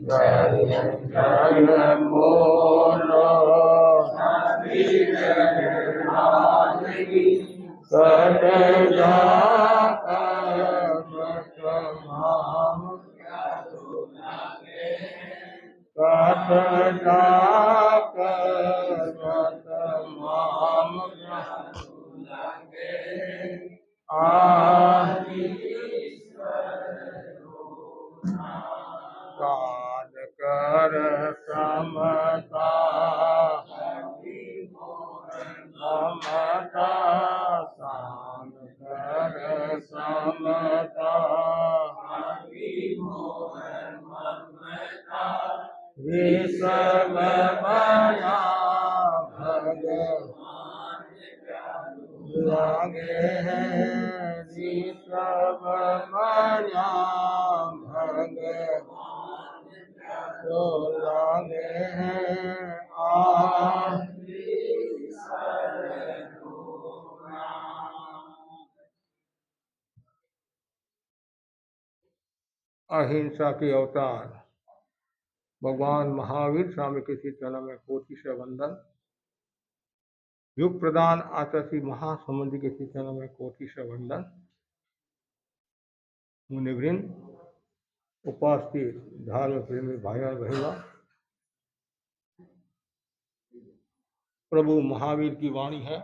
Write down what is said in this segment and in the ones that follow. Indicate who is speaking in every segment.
Speaker 1: जय जय बोलो सत काज कर समता समता शांत कर समता विषम माया भगवान लागे हैं विषम माया भगवान तो लागे हैं अहिंसा के अवतार भगवान महावीर स्वामी के श्री चरण में कोटि से वंदन। युग प्रदान आचार्य महासमुद्र के श्री चरण में कोटि से वंदन। मुनिवृंद, उपस्थित धर्म प्रेमी भाई और बहनों, प्रभु महावीर की वाणी है,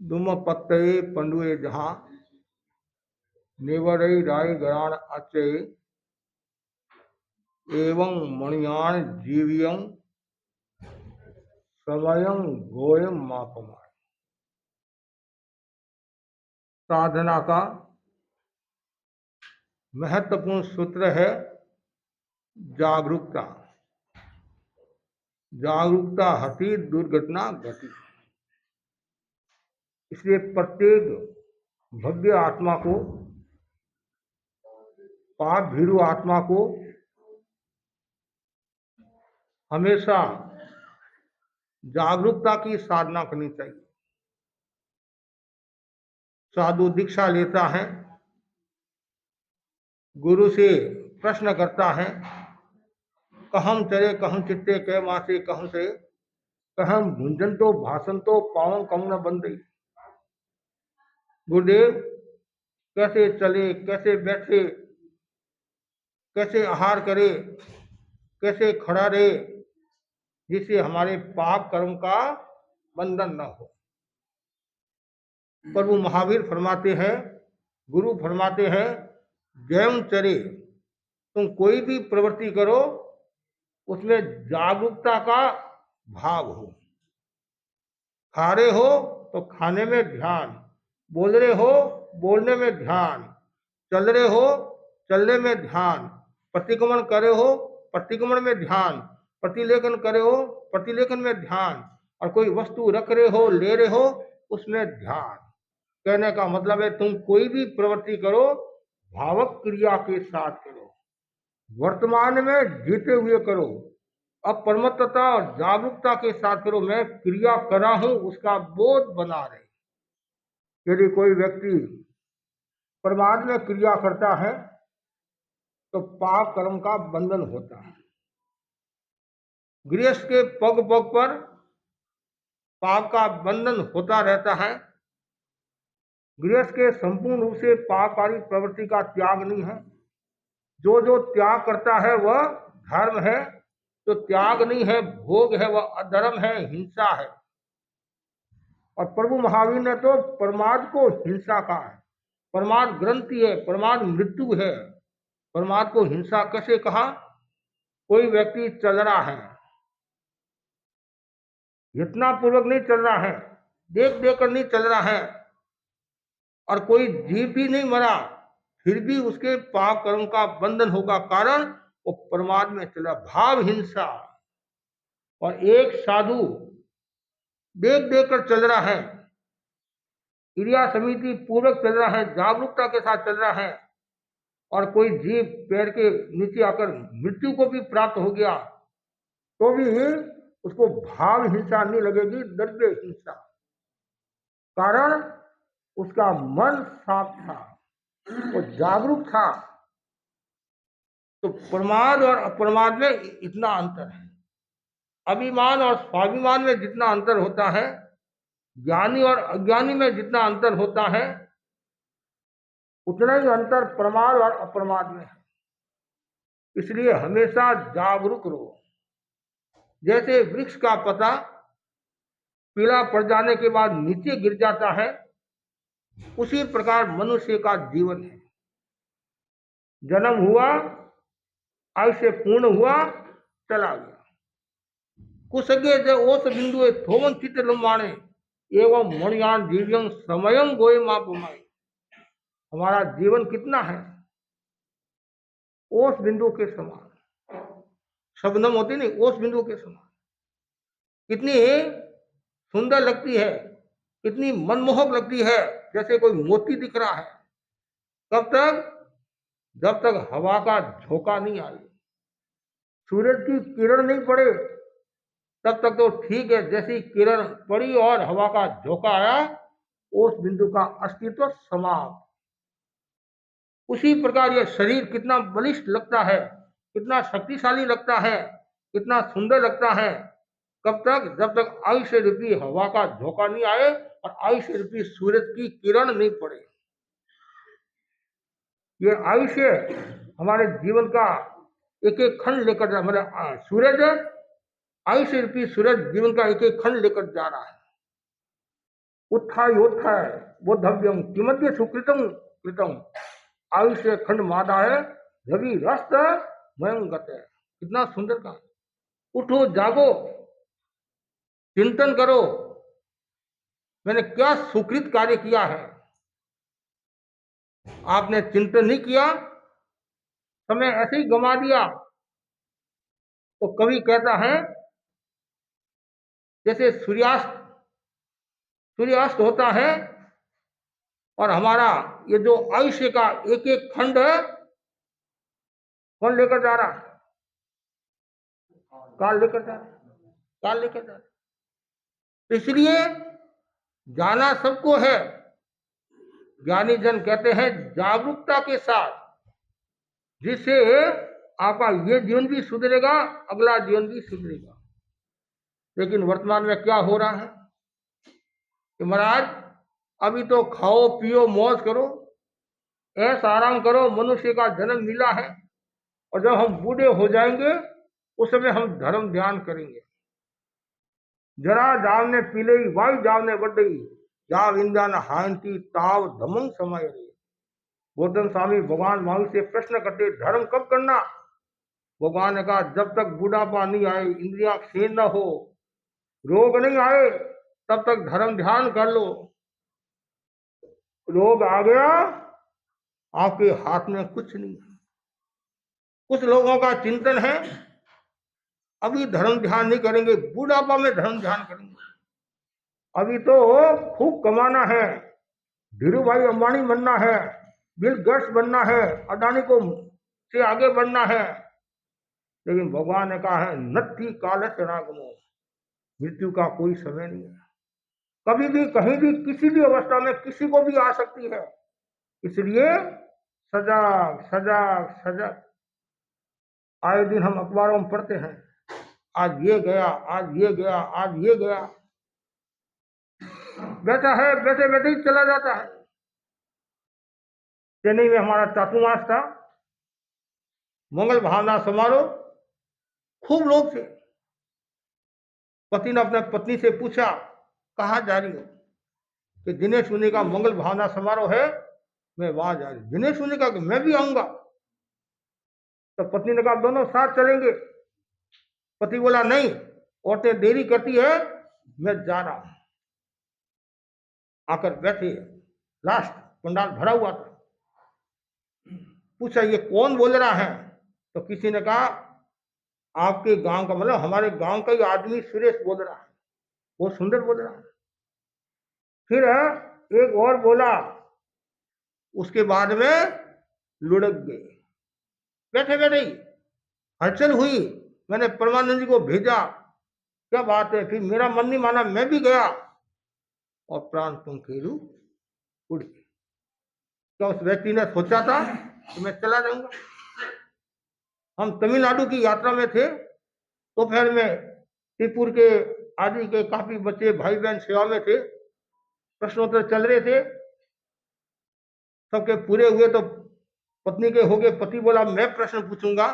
Speaker 1: दुम पत्ते पंडुए जहां नेवरई राय गराण अचे एवं मणियान जीवियं समयं गोयम मापमाय। साधना का महत्वपूर्ण सूत्र है जागरूकता। जागरूकता हति दुर्घटना घटी। इसलिए प्रत्येक भव्य आत्मा को, पाप भीरु आत्मा को हमेशा जागरूकता की साधना करनी चाहिए। साधु दीक्षा लेता है, गुरु से प्रश्न करता है, कहम चरे कहम चित्ते कै मासे कहम से कहम भुंजन तो भाषण तो पावन कम न बंदे। गुरुदेव कैसे चले, कैसे बैठे, कैसे आहार करे, कैसे खड़ा रहे, जिससे हमारे पाप कर्म का बंधन न हो। प्रभु महावीर फरमाते हैं, गुरु फरमाते हैं, जयम चरे, तुम कोई भी प्रवृत्ति करो उसमें जागरूकता का भाव हो। खा रहे हो तो खाने में ध्यान, बोल रहे हो बोलने में ध्यान, चल रहे हो चलने में ध्यान, प्रतिक्रमण करे हो प्रतिक्रमण में ध्यान, प्रतिलेखन करे हो प्रतिलेखन में ध्यान, और कोई वस्तु रख रहे हो ले रहे हो उसमें ध्यान। कहने का मतलब है तुम कोई भी प्रवृत्ति करो भावक क्रिया के साथ करो, वर्तमान में जीते हुए करो, अपरमत्तता और जागरूकता के साथ करो। मैं क्रिया कर रहा हूं उसका बोध बना रहे। यदि कोई व्यक्ति प्रमाद में क्रिया करता है तो पाप कर्म का बंधन होता है। गृहस्थ के पग पग पर पाप का बंधन होता रहता है। गृहस्थ के संपूर्ण रूप से पापकारी प्रवृत्ति का त्याग नहीं है। जो जो त्याग करता है वह धर्म है, जो त्याग नहीं है भोग है, वह अधर्म है, हिंसा है। और प्रभु महावीर ने तो प्रमाद को हिंसा कहा है। प्रमाद ग्रंथि है, प्रमाद मृत्यु है। प्रमाद को हिंसा कैसे कहा? कोई व्यक्ति चल रहा है, घटना पूर्वक नहीं चल रहा है, देख देख कर नहीं चल रहा है, और कोई जीव भी नहीं मरा, फिर भी उसके पाप कर्म का बंधन होगा। कारण वो प्रमाद में चला, भाव हिंसा। और एक साधु देख देख कर चल रहा है, क्रिया समिति पूर्वक चल रहा है, जागरूकता के साथ चल रहा है, और कोई जीव पैर के नीचे आकर मृत्यु को भी प्राप्त हो गया तो भी उसको भाव हिंसा नहीं लगेगी, द्रव्य हिंसा। कारण उसका मन साफ था, वो जागरूक था। तो प्रमाद और अप्रमाद में इतना अंतर है। अभिमान और स्वाभिमान में जितना अंतर होता है, ज्ञानी और अज्ञानी में जितना अंतर होता है, उतना ही अंतर प्रमाद और अप्रमाद में है। इसलिए हमेशा जागरूक रहो। जैसे वृक्ष का पत्ता पीला पड़ जाने के बाद नीचे गिर जाता है, उसी प्रकार मनुष्य का जीवन है। जन्म हुआ, आयुष्य पूर्ण हुआ, चला गया। कुसगे ज ओस बिंदु थोवन चित्त लंबाणे एवं मणियान दिव्यं समयं गोय मापमाय। हमारा जीवन कितना है? ओस बिंदु के समान। शबनम होती नहीं, ओस बिंदु के समान। कितनी सुंदर लगती है, कितनी मनमोहक लगती है, जैसे कोई मोती दिख रहा है। कब तक? जब तक हवा का झोंका नहीं आए, सूरज की किरण नहीं पड़े, तब तक तो ठीक है। जैसी किरण पड़ी और हवा का झोंका आया, उस बिंदु का अस्तित्व समाप्त। उसी प्रकार यह शरीर कितना बलिष्ठ लगता है, कितना शक्तिशाली लगता है, कितना सुंदर लगता है। कब तक? जब तक आयुष्य रूपी हवा का झोंका नहीं आए और आयुष्य रूपी सूरज की किरण नहीं पड़े। ये आयुष्य हमारे जीवन का एक एक खंड लेकर जा, मतलब सूरज, आयुष्य रूपी सूरज जीवन का एक एक खंड लेकर जा रहा है। उत्थाय योत्थाय बोधव्यम किमध्य सुकृतम कृतम आयुष्य खंड मादा है रवि रस्त मयंगत है। कितना सुंदर कहा। उठो, जागो, चिंतन करो, मैंने क्या सुकृत कार्य किया है। आपने चिंतन नहीं किया, समय ऐसे ही गंवा दिया। तो कवि कहता है, जैसे सूर्यास्त होता है और हमारा ये जो आयुष्य का एक एक खंड है, कौन लेकर जा रहा है? काल लेकर जा रहा है, काल लेकर जा रहा है। इसलिए जाना सबको है। ज्ञानी जन कहते हैं जागरूकता के साथ, जिससे आपका ये जीवन भी सुधरेगा, अगला जीवन भी सुधरेगा। लेकिन वर्तमान में क्या हो रहा है कि महाराज, अभी तो खाओ पियो मौज करो, ऐसा आराम करो, मनुष्य का जन्म मिला है, और जब हम बूढ़े हो जाएंगे उस समय हम धर्म ध्यान करेंगे। जरा जावने पीले वायु जावने बढ़ई जाव इंद्रान हायंती ताव धमंग समय रे। गौतम स्वामी भगवान महावीर से प्रश्न करते, धर्म कब करना? भगवान ने कहा, जब तक बुढ़ापा नहीं आए, इंद्रियां क्षीण न हो, रोग नहीं आए, तब तक धर्म ध्यान कर लो। रोग आ गया, आपके हाथ में कुछ नहीं है। कुछ लोगों का चिंतन है, अभी धर्म ध्यान नहीं करेंगे, बुढ़ापा में धर्म ध्यान करेंगे। अभी तो खूब कमाना है, धीरू भाई अंबानी बनना है, बिल गेट्स बनना है, अडानी को से आगे बढ़ना है। लेकिन भगवान ने कहा है, नत्थी काल शरागमो, मृत्यु का कोई समय नहीं है। कभी भी, कहीं भी, किसी भी अवस्था में किसी को भी आ सकती है। इसलिए सजग सजग सजग। आए दिन हम अखबारों में पढ़ते हैं, आज ये गया, आज ये गया, आज ये गया। बैठा है, बैठे बैठे ही चला जाता है। चेन्नई में हमारा चातुर्मास था, मंगल भावना समारोह, खूब लोग थे। पति ने अपने पत्नी से पूछा, कहाँ जा रही हो? कि दिनेश मुनि का मंगल भावना समारोह है, मैं वहां जा रही हूं। दिनेश मुनि का, मैं भी आऊंगा। तो पत्नी ने कहा, दोनों साथ चलेंगे। पति बोला, नहीं, औरतें देरी करती है, मैं जा रहा हूं। आकर बैठे, लास्ट पंडाल भरा हुआ था। पूछा, ये कौन बोल रहा है? तो किसी ने कहा, आपके गांव का, मतलब हमारे गांव का ही आदमी सुरेश बोल रहा है, वो सुंदर बोल रहा है। फिर एक और बोला, उसके बाद में लुढ़क गए। बैठे बैठे ही हलचल हुई, मैंने परमानंद जी को भेजा, क्या बात है? फिर मेरा मन नहीं माना, मैं भी गया, और प्राण पंखेरु उड़ गए। क्या उस व्यक्ति ने सोचा था कि मैं चला जाऊंगा? हम तमिलनाडु की यात्रा में थे, दोपहर में त्रिपुर के आदि के काफी बच्चे भाई बहन सेवा में थे, प्रश्नोत्तर चल रहे थे, सबके पूरे हुए तो पत्नी के हो गए। पति बोला मैं प्रश्न पूछूंगा,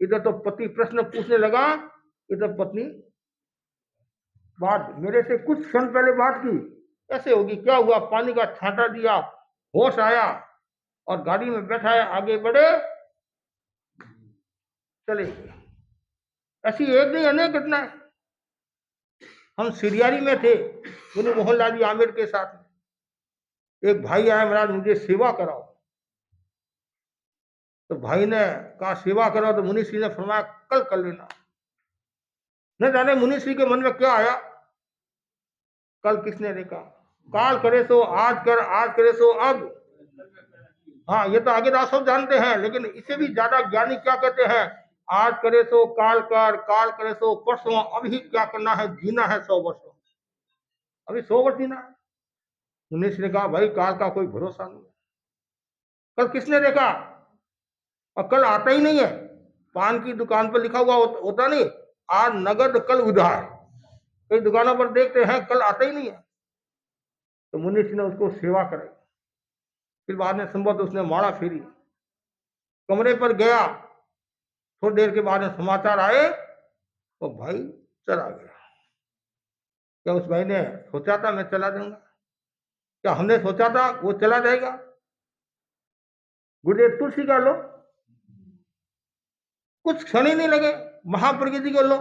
Speaker 1: इधर तो पति प्रश्न पूछने लगा, इधर पत्नी बात मेरे से कुछ क्षण पहले बात की, ऐसे होगी, क्या हुआ, पानी का छांटा दिया, होश आया और गाड़ी में बैठाया, आगे बढ़े, चले गए। ऐसी एक नहीं अनेक घटनाएं। हम सिरियारी में थे मुनि मोहनलाल जी आमिर के साथ, एक भाई आया, महाराज मुझे सेवा कराओ। तो भाई ने कहा सेवा कराओ, तो मुनि श्री ने फरमाया कल कर लेना। न जाने मुनि श्री के मन में क्या आया, कल किसने देखा, काल करे सो आज कर, आज करे सो अब। हाँ, ये तो आगे सब जानते हैं, लेकिन इससे भी ज्यादा ज्ञानी क्या कहते हैं, आज करे सो काल कर, काल करे सो परसों, अभी क्या करना है, जीना है 100 वर्ष, अभी 100 वर्ष जीना है। मुनीष ने कहा भाई काल का कोई भरोसा नहीं, कल किसने देखा, और कल आता ही नहीं है। पान की दुकान पर लिखा हुआ होता नहीं, आज नगद कल उधार, कई दुकानों पर देखते हैं कल आता ही नहीं है। तो मुनीष ने उसको सेवा कराई, फिर बाद में संभव उसने माड़ा फेरी, कमरे पर गया, थोड़ी देर के बाद में समाचार आए तो भाई चला गया। क्या उस भाई ने सोचा था मैं चला जाऊंगा? क्या हमने सोचा था वो चला जाएगा? गुरुदेव तुलसी का लो, कुछ क्षण ही नहीं लगे, महाप्रगति को लो,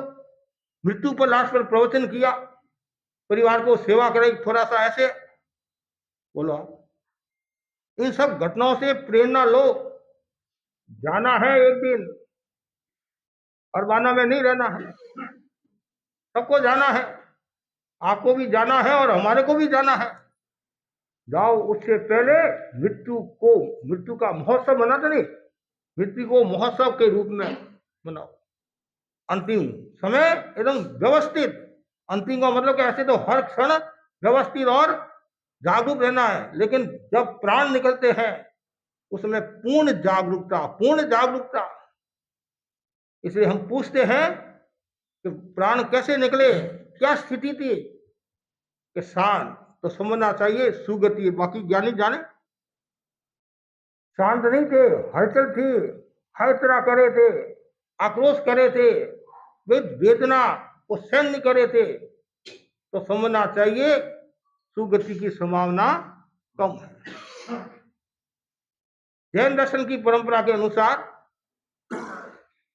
Speaker 1: मृत्यु पर लाश पर प्रवचन किया, परिवार को सेवा कराई, थोड़ा सा ऐसे बोलो। इन सब घटनाओं से प्रेरणा लो, जाना है एक दिन, अरबाना में नहीं रहना है, सबको जाना है, आपको भी जाना है और हमारे को भी जाना है। जाओ, उससे पहले मृत्यु का महोत्सव मनाते नहीं, मृत्यु को महोत्सव के रूप में मनाओ। अंतिम समय एकदम व्यवस्थित, अंतिम का मतलब कि ऐसे तो हर क्षण व्यवस्थित और जागरूक रहना है, लेकिन जब प्राण निकलते हैं उसमें पूर्ण जागरूकता, पूर्ण जागरूकता। इसलिए हम पूछते हैं कि प्राण कैसे निकले, क्या स्थिति थी, कि शांत तो समझना चाहिए सुगति, बाकी ज्ञानी जाने। शांत नहीं थे, हलचल थी, हर तरह करे थे, आक्रोश करे थे, वेदना को सहन नहीं करे थे, तो समझना चाहिए सुगति की संभावना कम है। जैन दर्शन की परंपरा के अनुसार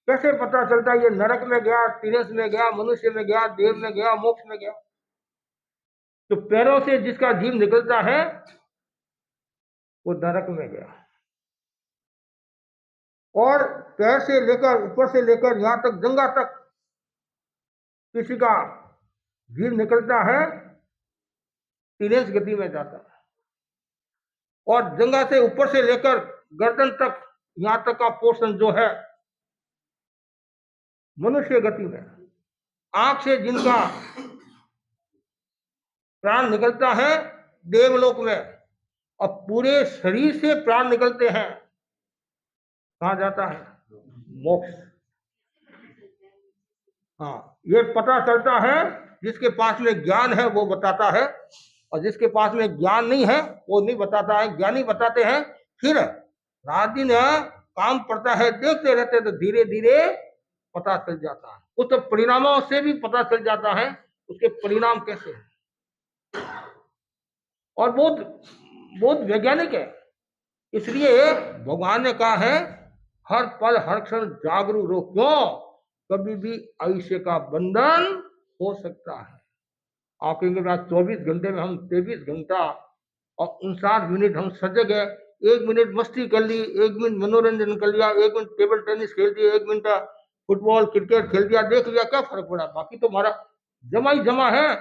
Speaker 1: कैसे पता चलता ये नरक में गया, तिरस में गया, मनुष्य में गया, देव में गया, मोक्ष में गया? तो पैरों से जिसका जीव निकलता है वो नरक में गया, और पैर से लेकर ऊपर से लेकर यहां तक जंगा तक किसी का जीव निकलता है तिरस गति में जाता है, और जंगा से ऊपर से लेकर गर्दन तक यहां तक का पोर्शन जो है मनुष्य गति में। आंख से जिनका प्राण निकलता है देवलोक में, और पूरे शरीर से प्राण निकलते हैं, कहां जाता है? मोक्ष। हाँ, ये पता चलता है, जिसके पास में ज्ञान है वो बताता है, और जिसके पास में ज्ञान नहीं है वो नहीं बताता है। ज्ञानी बताते हैं, फिर रात दिन काम पड़ता है, देखते रहते तो धीरे धीरे पता चल जाता है। उस परिणामों से भी पता चल जाता है उसके परिणाम कैसे हैं, और बहुत बहुत वैज्ञानिक है। इसलिए भगवान ने कहा है हर पल हर क्षण जागरूक रहो, क्यों? कभी भी आयुष्य का बंधन हो सकता है। आप कहेंगे 24 घंटे में हम 23 घंटा और 59 मिनट हम सजग है, 1 मिनट मस्ती कर ली, 1 मिनट मनोरंजन कर लिया, 1 मिनट टेबल टेनिस खेल दिया, 1 मिनट फुटबॉल क्रिकेट खेल दिया, देख लिया, क्या फर्क पड़ा? बाकी तो हमारा जमा ही जमा है।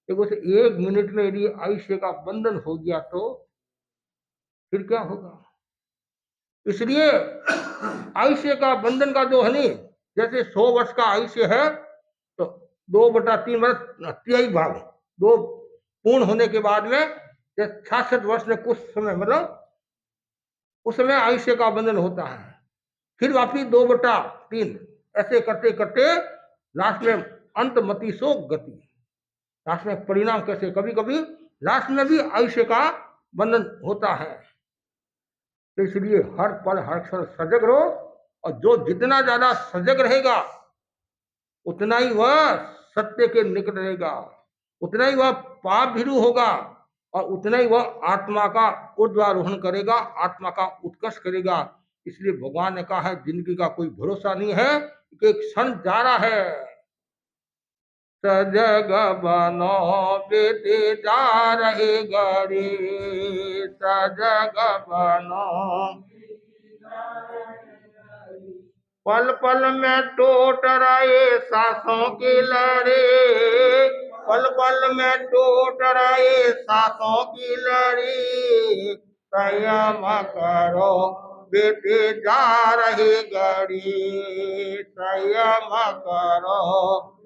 Speaker 1: देखो, 1 मिनट में यदि आयुष्य का बंधन हो गया तो फिर क्या होगा? इसलिए आयुष्य का बंधन का जो है नहीं, जैसे 100 वर्ष का आयुष्य है तो 2/3 वर्ष, तिहाई भाग, 2 पूर्ण होने के बाद में 66 वर्ष में कुछ समय मतलब उस समय आयुष्य का बंधन होता है। फिर वापिस 2/3 ऐसे करते करते लास्ट में अंतमति सो गति, लास्ट में परिणाम कैसे, कभी कभी लास्ट में भी आयुष्य का बंधन होता है। तो इसलिए हर पल हर क्षण सजग रहो, और जो जितना ज्यादा सजग रहेगा उतना ही वह सत्य के निकट रहेगा, उतना ही वह पाप भीरू होगा, और उतना ही वह आत्मा का ऊर्ध्वारोहण करेगा, आत्मा का उत्कर्ष करेगा। इसलिए भगवान ने कहा है जिंदगी का कोई भरोसा नहीं है, कि एक क्षण जा रहा है। सजग बनो बीती जा रही घड़ी, सजग बनो, पल पल में टूट रहे सांसों की लड़ी, पल पल में टूट रहे सांसों की लड़ी, संयम करो बीती जा रही घड़ी, संयम करो।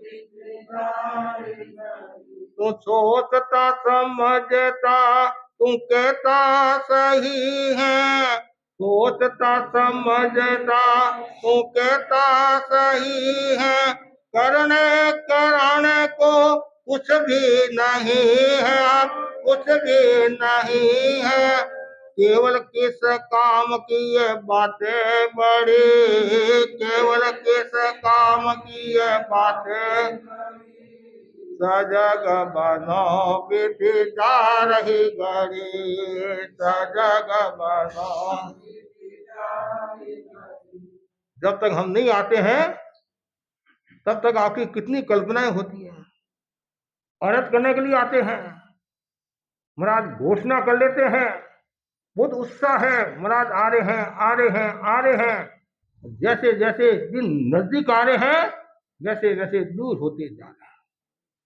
Speaker 1: तू सोचता समझता तू कहता सही है, सोचता समझता तू कहता सही है, करने कराने को कुछ भी नहीं है, कुछ भी नहीं है, केवल किस काम की ये बातें बड़ी, केवल किस काम की ये बातें। सजग बनो बीती जा रही घड़ी, सजग बनो। जब तक हम नहीं आते हैं तब तक आपकी कितनी कल्पनाएं होती हैं। अर्थ करने के लिए आते हैं, महाराज घोषणा कर लेते हैं, बहुत उत्साह है, महाराज आ रहे हैं आ रहे हैं आ रहे हैं। जैसे जैसे दिन नजदीक आ रहे हैं वैसे वैसे दूर होते जा रहे हैं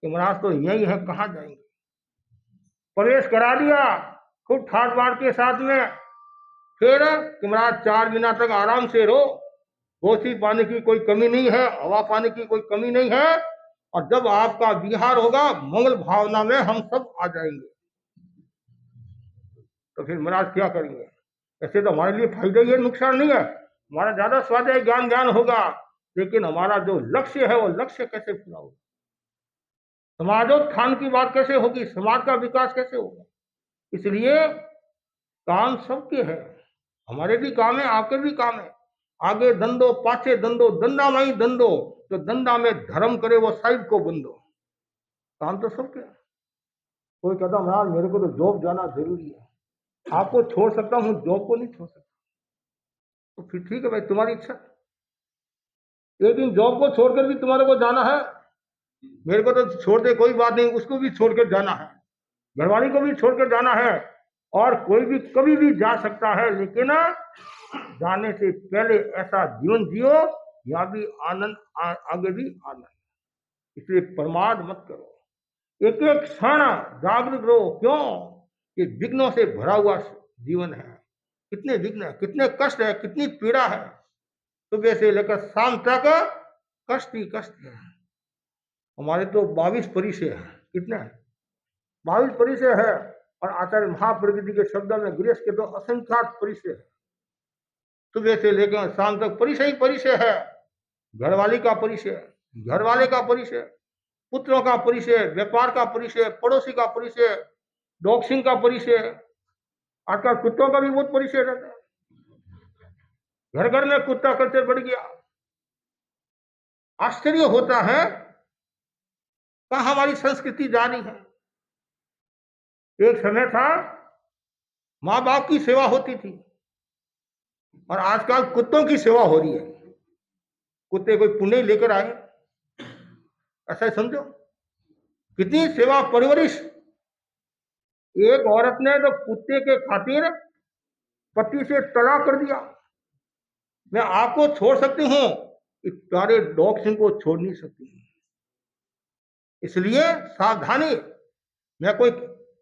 Speaker 1: कि महाराज तो यही है, कहाँ जाएंगे। प्रवेश करा दिया खूब ठाट बाट के साथ में, फिर कि महाराज 4 महीना तक आराम से रहो, रोटी पानी की कोई कमी नहीं है, हवा पानी की कोई कमी नहीं है, और जब आपका विहार होगा मंगल भावना में हम सब आ जाएंगे। तो फिर महाराज क्या करेंगे। ऐसे तो हमारे लिए फायदा ही है, नुकसान नहीं है। हमारा ज्यादा स्वाध्याय ज्ञान ज्ञान होगा, लेकिन हमारा जो लक्ष्य है वो लक्ष्य कैसे पूरा होगा, समाजोत्थान की बात कैसे होगी, समाज का विकास कैसे होगा। इसलिए काम सबके है, हमारे भी काम है, आपके भी काम है। आगे दंडो पाछे दंडो, दंडा माई दंडो, तो दंडा में धर्म करे वो साहिब को बंदो। काम तो सबके है। कोई कहता महाराज मेरे को तो जॉब जाना जरूरी है, आपको छोड़ सकता हूँ, जॉब को नहीं छोड़ सकता। तो फिर ठीक है भाई, तुम्हारी इच्छा। एक दिन जॉब को छोड़कर भी तुम्हारे को जाना है, मेरे को तो छोड़ दे कोई बात नहीं, उसको भी छोड़कर जाना है, घरवाली को भी छोड़कर जाना है, और कोई भी कभी भी जा सकता है, लेकिन जाने से पहले ऐसा जीवन जियो यहाँ भी आनंद, आगे भी आनंद। इसलिए प्रमाद मत करो, एक एक क्षण जागरूक रहो। क्यों? कि विघ्नों से भरा हुआ जीवन है, कितने विघ्न है, कितने कष्ट है, कितनी पीड़ा है। सुबह से लेकर शाम तक कष्ट ही कष्ट है। हमारे तो 22 परिचय है, कितने 22 परिचय है, और आचार्य महाप्रकृति के शब्दों में गृहस्थ के तो असंख्यात परिचय है। सुबह से लेकर शाम तक परिचय ही परिचय है। घरवाली का परिचय, घरवाले का परिचय, पुत्रों का परिचय, व्यापार का परिचय, पड़ोसी का परिचय, डॉक्सिंग का परिचय, आजकल कुत्तों का भी बहुत परिचय रहता है। घर घर में कुत्ता कल्चर बढ़ गया। आश्चर्य होता है कहाँ हमारी संस्कृति जा रही है। एक समय था माँ बाप की सेवा होती थी, और आजकल कुत्तों की सेवा हो रही है। कुत्ते कोई पुण्य लेकर आए, ऐसा ही समझो। कितनी सेवा परवरिश। एक औरत ने तो कुत्ते के खातिर पति से तलाक कर दिया। मैं आपको छोड़ सकती हूँ, इस प्यारे डॉग सिंह को छोड़ नहीं सकती हूँ। इसलिए सावधानी। मैं कोई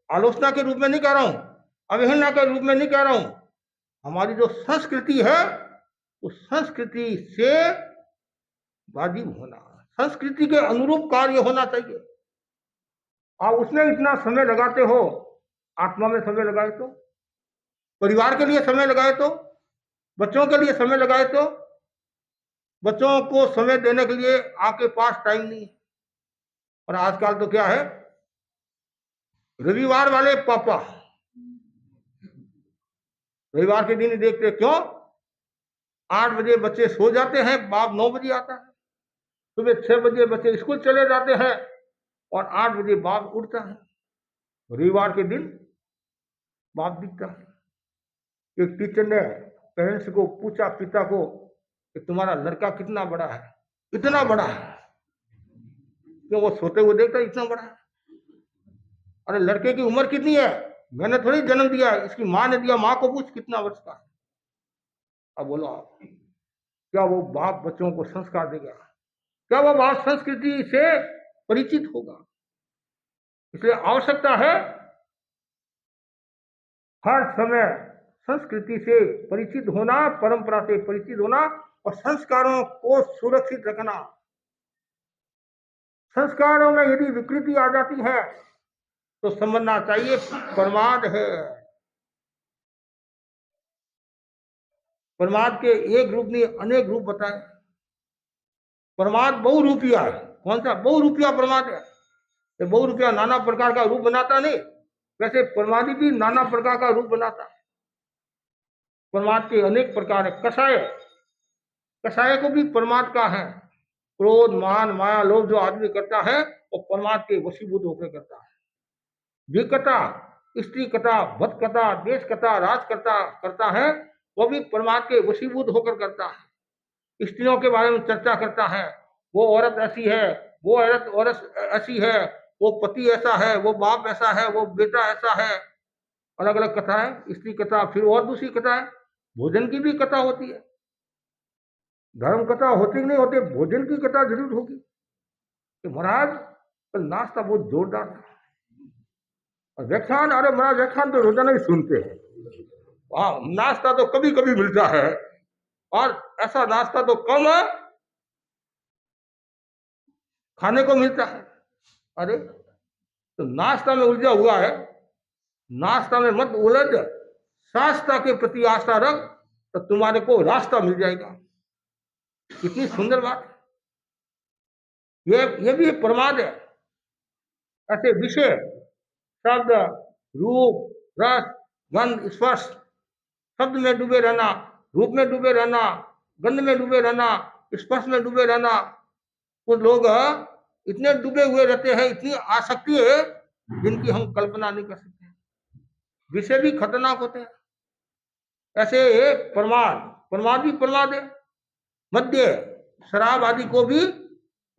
Speaker 1: आलोचना के रूप में नहीं कह रहा हूं, अवहेलना के रूप में नहीं कह रहा हूं। हमारी जो संस्कृति है उस संस्कृति से वाजिब होना, संस्कृति के अनुरूप कार्य होना चाहिए। आप उसमें इतना समय लगाते हो, आत्मा में समय लगाए तो परिवार के लिए समय लगाए तो, बच्चों के लिए समय लगाए तो, बच्चों को समय देने के लिए आपके पास टाइम नहीं है। और आजकल तो क्या है, रविवार वाले पापा रविवार के दिन ही देखते, क्यों 8 बजे बच्चे सो जाते हैं, बाप 9 बजे आता है, सुबह 6 बजे बच्चे स्कूल चले जाते हैं और 8 बजे बाप उठता है। रविवार के दिन बाप दिखता है। एक टीचर ने पेरेंट्स को पूछा, पिता को, कि तुम्हारा लड़का कितना बड़ा है? इतना बड़ा है। क्यों? वो सोते हुए देखता है इतना बड़ा है। अरे लड़के की उम्र कितनी है? मैंने थोड़ी जन्म दिया है, इसकी माँ ने दिया, माँ को पूछ कितना वर्ष का है। अब बोलो आप, क्या वो बाप बच्चों को संस्कार देगा? क्या वो बाप संस्कृति से परिचित होगा? इसलिए आवश्यकता है हर समय संस्कृति से परिचित होना, परंपरा से परिचित होना और संस्कारों को सुरक्षित रखना। संस्कारों में यदि विकृति आ जाती है तो समझना चाहिए प्रमाद है। प्रमाद के एक रूप नहीं अनेक रूप बताए। प्रमाद बहुरूपिया है। कौन सा बहुरूपिया प्रमाद है? ये बहुरूपिया नाना प्रकार का रूप बनाता नहीं, वैसे प्रमादी भी नाना प्रकार का रूप बनाता है। प्रमाद के अनेक प्रकार है। कषाय, कषाय को भी प्रमाद का है। क्रोध, मान, माया, लोभ जो आदमी करता है वो प्रमाद के वशीभूत होकर करता है। विकता, स्त्री कथा, भक्त कथा, देश कथा, राज कथा करता है, वो भी प्रमाद के वशीभूत होकर करता है। स्त्रियों के बारे में चर्चा करता है, वो औरत ऐसी है, वो औरत ऐसी है, वो पति ऐसा है, वो बाप ऐसा है, वो बेटा ऐसा है। अलग अलग कथा है। स्त्री कथा, फिर और दूसरी कथा है, भोजन की भी कथा होती है। धर्म कथा होती नहीं होती, भोजन की कथा जरूर होगी कि महाराज कल नाश्ता बहुत जोरदार था। और व्याख्यान, अरे महाराज व्याख्यान तो रोजाना ही सुनते हैं। वाह, नाश्ता तो कभी कभी मिलता है और ऐसा नाश्ता तो कम खाने को मिलता है। अरे तो नाश्ता में उलझा हुआ है, नाश्ता में मत उलझ, शास्त्रा के प्रति आस्था रख, तो तुम्हारे को रास्ता मिल जाएगा। कितनी सुंदर बात। ये भी प्रमाद है। ऐसे विषय, शब्द, रूप, रस, गंध, स्पर्श, शब्द में डूबे रहना, रूप में डूबे रहना, गंध में डूबे रहना, स्पर्श में डूबे रहना। कुछ लोग इतने डूबे हुए रहते हैं, इतनी आसक्ति है जिनकी हम कल्पना नहीं कर सकते। विषय भी खतरनाक होते हैं। ऐसे प्रमाद भी प्रमाद है। मध्य, शराब आदि को भी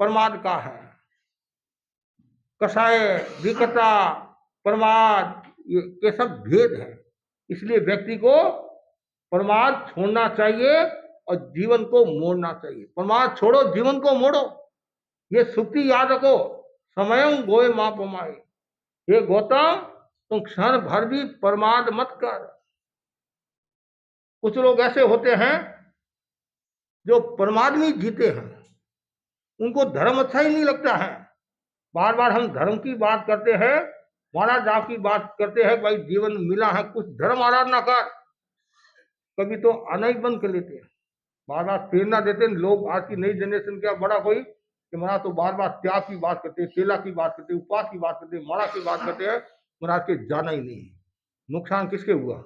Speaker 1: प्रमाद का है। कषाय, विकता, प्रमाद, ये सब भेद है। इसलिए व्यक्ति को प्रमाद छोड़ना चाहिए और जीवन को मोड़ना चाहिए। प्रमाद छोड़ो, जीवन को मोड़ो। ये सुक्ति याद रखो, समयं गोय मां पमाए। हे गौतम, तुम क्षण भर भी प्रमाद मत कर। कुछ लोग ऐसे होते हैं जो प्रमाद में जीते हैं, उनको धर्म अच्छा ही नहीं लगता है। बार बार हम धर्म की बात करते हैं, महाराज आपकी बात करते हैं, भाई जीवन मिला है, कुछ धर्म आराधना कर। कभी तो आना ही बंद कर लेते हैं। बार बार प्रेरणा देते हैं लोग। आज की नई जनरेशन क्या बड़ा कोई कि महाराज तो बार बार त्याग की बात करते हैं, केला की बात करते हैं, उपवास की बात करते हैं, माला की बात करते हैं। महाराज के जाना ही नहीं। नुकसान किसके हुआ?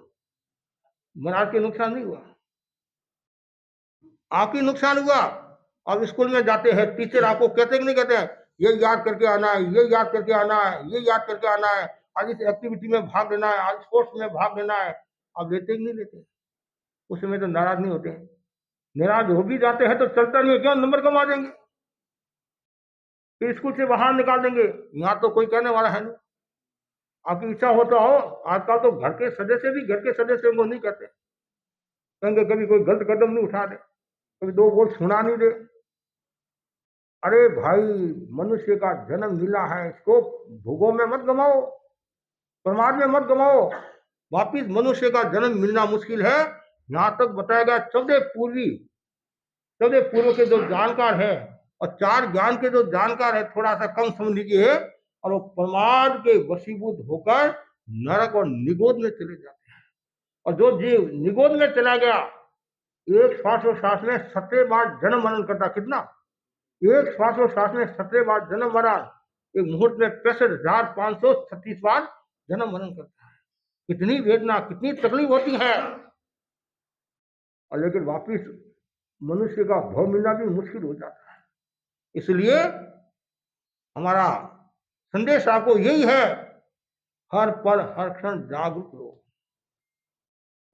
Speaker 1: महाराज के नुकसान नहीं हुआ, आपकी नुकसान हुआ। अब स्कूल में जाते हैं, टीचर आपको कहते कि नहीं कहते हैं, ये याद करके आना है, ये याद करके आना है, ये याद करके आना है, आज इस एक्टिविटी में भाग लेना है, आज स्पोर्ट्स में भाग लेना है। आप लेते कि नहीं लेते? उस समय तो नाराज नहीं होते हैं। नाराज हो भी जाते हैं तो चलता नहीं है, क्यों? नंबर कम आ जाएंगे, फिर स्कूल से बाहर निकाल देंगे। यहाँ तो कोई कहने वाला है नहीं। आपकी इच्छा हो तो आओ। आजकल तो घर के सदस्य भी घर के सदस्यों को नहीं कहते, कहेंगे कभी कोई गलत कदम नहीं उठा दे, कभी दो बोल सुना नहीं दे। अरे भाई, मनुष्य का जन्म मिला है, इसको भोगों में मत गमाओ, प्रमाद में मत गमाओ। वापिस मनुष्य का जन्म मिलना मुश्किल है। यहां तक बताया गया 14 पूर्व के जो जानकार है और 4 ज्ञान के जो जानकार है, थोड़ा सा कम समझ लीजिए, और वो प्रमाद के वशीभूत होकर नरक और निगोद में चले जाते हैं। और जो जीव निगोद में चला गया, एक श्वासोश्वास में 17 बार जन्म मरण करता। कितना? एक श्वासोश्वास में 17 बार जन्म मरण, एक मुहूर्त में 65,536 बार जन्म मरण करता है। कितनी वेदना, कितनी तकलीफ होती है। और लेकिन वापिस मनुष्य का भाव मिलना भी मुश्किल हो जाता है। इसलिए हमारा संदेश आपको यही है, हर पल हर क्षण जागरूक लो।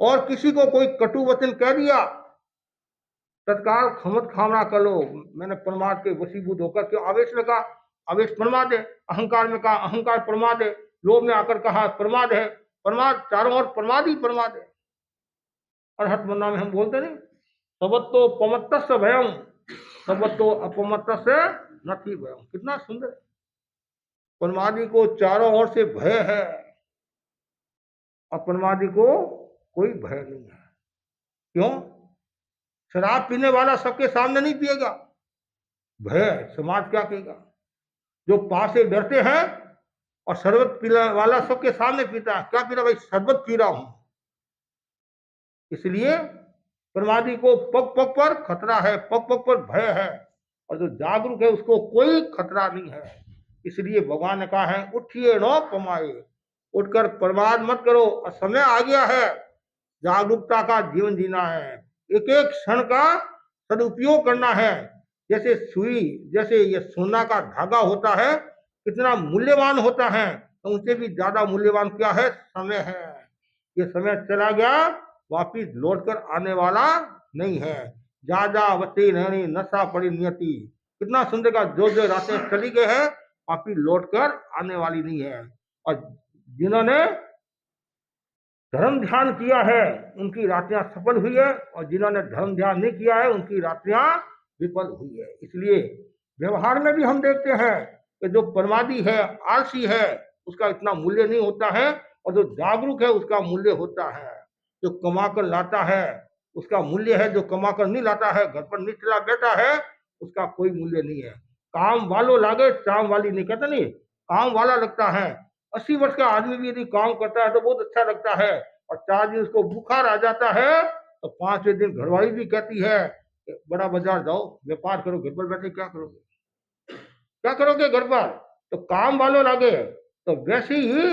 Speaker 1: और किसी को कोई कटु वचन कह दिया, तत्काल खमत खामना कर लो। मैंने प्रमाद के वशीभूत होकर के आवेश में कहा, आवेश प्रमाद है। अहंकार में कहा, अहंकार प्रमाद है। लोभ में आकर कहा, प्रमाद है। प्रमाद, चारों ओर प्रमाद ही प्रमाद है। और हठमन्ना में हम बोलते नहीं, सबत्तो पमत्तस्य भयम, सबत्तो अपमत्तस्य नथि भयम। कितना सुंदर है। प्रमादी को चारों ओर से भय है, अपरमादी को कोई भय नहीं है। क्यों? शराब पीने वाला सबके सामने नहीं पिएगा, भय, समाज क्या कहेगा। जो पास से डरते हैं और शरबत पीने वाला सबके सामने पीता है, क्या पी रहा? भाई शरबत पी रहा हूं। इसलिए प्रमादी को पग पग पर खतरा है, पग पग पर भय है, और जो जागरूक है उसको कोई खतरा नहीं है। इसलिए भगवान ने कहा है, उठिए न कमाए, उठकर प्रमाद मत करो। और समय आ गया है, जागरूकता का जीवन जीना है, एक एक क्षण का सदुपयोग करना है। जैसे सुई, जैसे ये सोना का धागा होता है, कितना मूल्यवान होता है, तो उनसे भी ज्यादा मूल्यवान क्या है? समय है। ये समय चला गया, वापिस लौटकर आने वाला नहीं है। जा जा वती रहनी नशा पड़ी नियति। कितना सुंदर का, जो रातें चली गए हैं, वापिस लौटकर आने वाली नहीं है। और जिन्होंने धर्म ध्यान किया है, उनकी रात्रियां सफल हुई है, और जिन्होंने धर्म ध्यान नहीं किया है, उनकी रात्रियां विफल हुई है। इसलिए व्यवहार में भी हम देखते हैं कि जो प्रमादी है, आलसी है, उसका इतना मूल्य नहीं होता है, और जो जागरूक है उसका मूल्य होता है। जो कमा कर लाता है उसका मूल्य है, जो कमा कर नहीं लाता है, घर पर निचला बैठा है, उसका कोई मूल्य नहीं है। काम वालों लागे, चाम वाली नहीं, कहते नहीं, काम वाला लगता है। 80 वर्ष का आदमी भी यदि काम करता है तो बहुत अच्छा लगता है, और 4 दिन उसको बुखार आ जाता है तो 5वें दिन घरवाली भी कहती है, बड़ा बाजार जाओ, व्यापार करो, घर पर बैठे क्या करोगे, क्या करोगे घर पर? तो काम वालों लागे। तो वैसे ही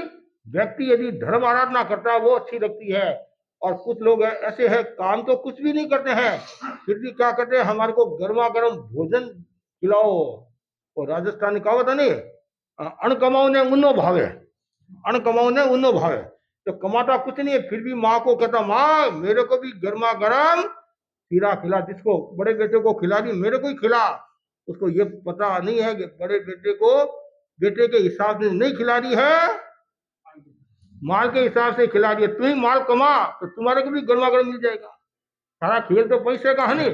Speaker 1: व्यक्ति यदि धर्म आराधना करता है, वो अच्छी लगती है। और कुछ लोग ऐसे हैं, काम तो कुछ भी नहीं करते हैं, फिर भी क्या कहते हैं, हमारे को गर्मा गर्म भोजन खिलाओ। और राजस्थानी कहावत है नहीं, अण कमाओ ने उन्नो भावे, अण कमाओ ने उन्नो भावे। तो कमाता कुछ नहीं है, फिर भी माँ को कहता, माँ मेरे को भी गर्मा गर्म खीरा खिला, जिसको बड़े बेटे को खिला दी, मेरे को ही खिला। उसको ये पता नहीं है कि बड़े बेटे को बेटे के हिसाब से नहीं खिला दी है, माल के हिसाब से खिला दिया। तू ही माल कमा तो तुम्हारे को भी गर्मा गर्म मिल जाएगा। सारा खेल तो पैसे का है नहीं।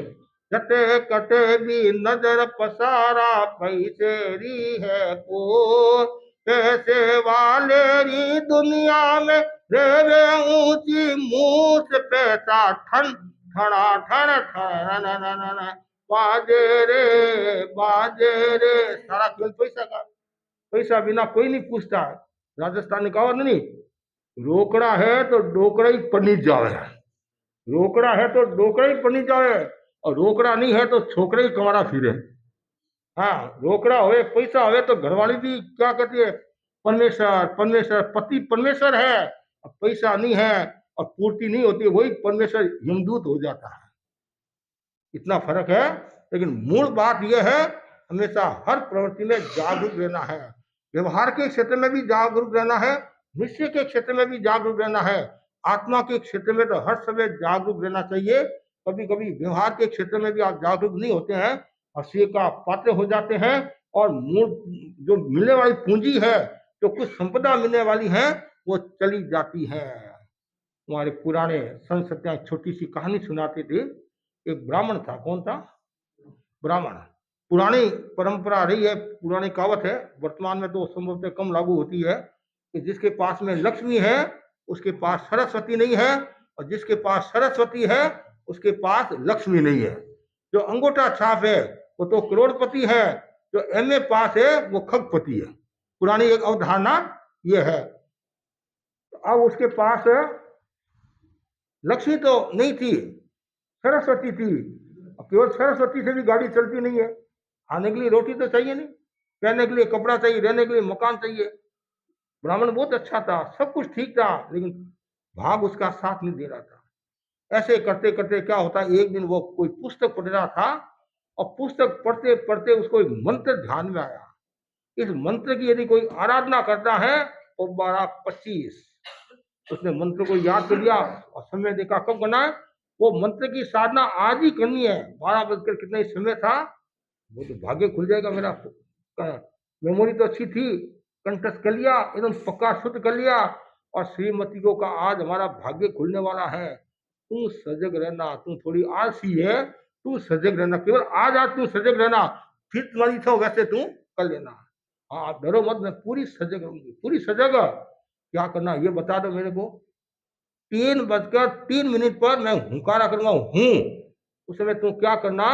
Speaker 1: जटे कटे भी नजर पसारा, पैसे री है को, पैसे वाले री दुनिया में रेवे ऊंची मूस, पैसा ठन ठना ठन ठन बाजे रे। सारा खेल पैसा का, पैसा बिना कोई नहीं पूछता है। राजस्थान ने कहा नहीं, रोकड़ा है तो डोकड़ा ही पनी जावे, रोकड़ा है तो डोकड़ा ही पनी जावे, और रोकड़ा नहीं है तो छोकरा ही कमारा फिरे। हाँ, रोकड़ा होए, पैसा होए तो घरवाली भी क्या कहती है, परमेश्वर परमेश्वर, पति परमेश्वर है, पैसा नहीं है और पूर्ति नहीं होती, वही परमेश्वर हिमदूत हो जाता है। इतना फर्क है। लेकिन मूल बात यह है, हमेशा हर प्रवृत्ति में जागरूक रहना है। व्यवहार के क्षेत्र में भी जागरूक रहना है, निश्चय के क्षेत्र में भी जागरूक रहना है, आत्मा के क्षेत्र में तो हर समय जागरूक रहना चाहिए। कभी कभी व्यवहार के क्षेत्र में भी आप जागरूक नहीं होते हैं, हंसी का पात्र हो जाते हैं, और मूल जो मिलने वाली पूंजी है, जो कुछ संपदा मिलने वाली है, वो चली जाती है। हमारे पुराने संत सत्या छोटी सी कहानी सुनाते थे। एक ब्राह्मण था, कौन था? ब्राह्मण। पुरानी परंपरा रही है, पुरानी कहावत है, वर्तमान में तो संभवतः कम लागू होती है, कि जिसके पास में लक्ष्मी है उसके पास सरस्वती नहीं है, और जिसके पास सरस्वती है उसके पास लक्ष्मी नहीं है। जो अंगूठा छाप है वो तो करोड़पति है, जो एमए पास है वो खगपति है। पुरानी एक अवधारणा ये है। अब उसके पास लक्ष्मी तो नहीं थी, सरस्वती थी। अब केवल सरस्वती से भी गाड़ी चलती नहीं है। खाने के लिए रोटी तो चाहिए नहीं, पहनने के लिए कपड़ा चाहिए, रहने के लिए मकान चाहिए। ब्राह्मण बहुत अच्छा था, सब कुछ ठीक था, लेकिन भाग उसका साथ नहीं दे रहा था। ऐसे करते करते क्या होता, एक दिन वो कोई पुस्तक पढ़ रहा था, और पुस्तक पढ़ते पढ़ते उसको एक मंत्र ध्यान में आया। इस मंत्र की यदि कोई आराधना करता है तो 12:25, उसने मंत्र को याद कर लिया और समय देखा कब करना है। वो मंत्र की साधना आज ही करनी है। 12 बजकर कितना ही समय था, वो तो भाग्य खुल जाएगा मेरा। मेमोरी तो अच्छी थी, कंठस्थ कर लिया, एकदम पक्का शुद्ध कर लिया। और श्रीमती को का आज हमारा भाग्य खुलने वाला है, तू सजग रहना, तू थोड़ी आलसी है, तू सजग रहना, केवल आज तू सजग रहना, फिर तुम्हारी इच्छा वैसे तू कर लेना। हाँ, आप डरो मत, मैं पूरी सजग रहूंगी, पूरी सजग। क्या करना ये बता दो मेरे को। 3:03 पर मैं हुंकारा करूंगा, हूं। उस समय तू क्या करना,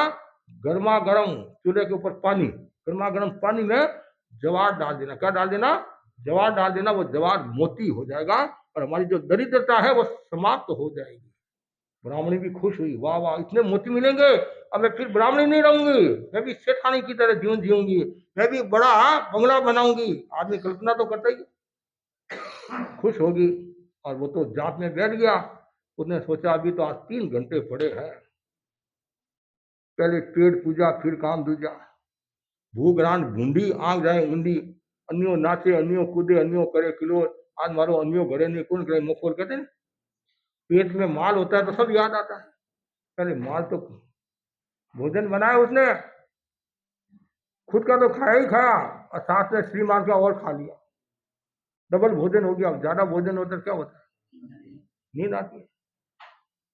Speaker 1: गर्मा गर्म चूल्हे के ऊपर पानी, गर्मा गर्म पानी में जवार डाल देना। क्या डाल देना, जवार डाल देना। वो जवार मोती हो जाएगा और हमारी जो दरिद्रता है वो समाप्त हो जाएगी। ब्राह्मणी भी खुश हुई, वाह वाह, इतने मोती मिलेंगे, अब मैं फिर ब्राह्मणी नहीं रहूंगी, मैं भी सेठानी की तरह जीवन जीऊंगी, मैं भी बड़ा बंगला बनाऊंगी। आदमी कल्पना तो करता ही, खुश होगी। और वो तो जात में बैठ गया। उसने सोचा अभी तो आज 3 घंटे पड़े हैं, पहले पेट पूजा फिर काम दूजा। भूख रान भूंडी आंख जाए ऊंडी, अन्यो नाचे अन्यो कूदे अन्यो करे किलो, आज मारो अन्यो घरे नहीं कौन करे मोखोर, कहते हैं। पेट में माल होता है तो सब याद आता है। पहले माल तो भोजन बनाया उसने, खुद का तो खाया ही खाया और साथ में श्रीमान का और खा लिया, डबल भोजन हो गया। ज्यादा भोजन होता है क्या होता है, नींद आती है।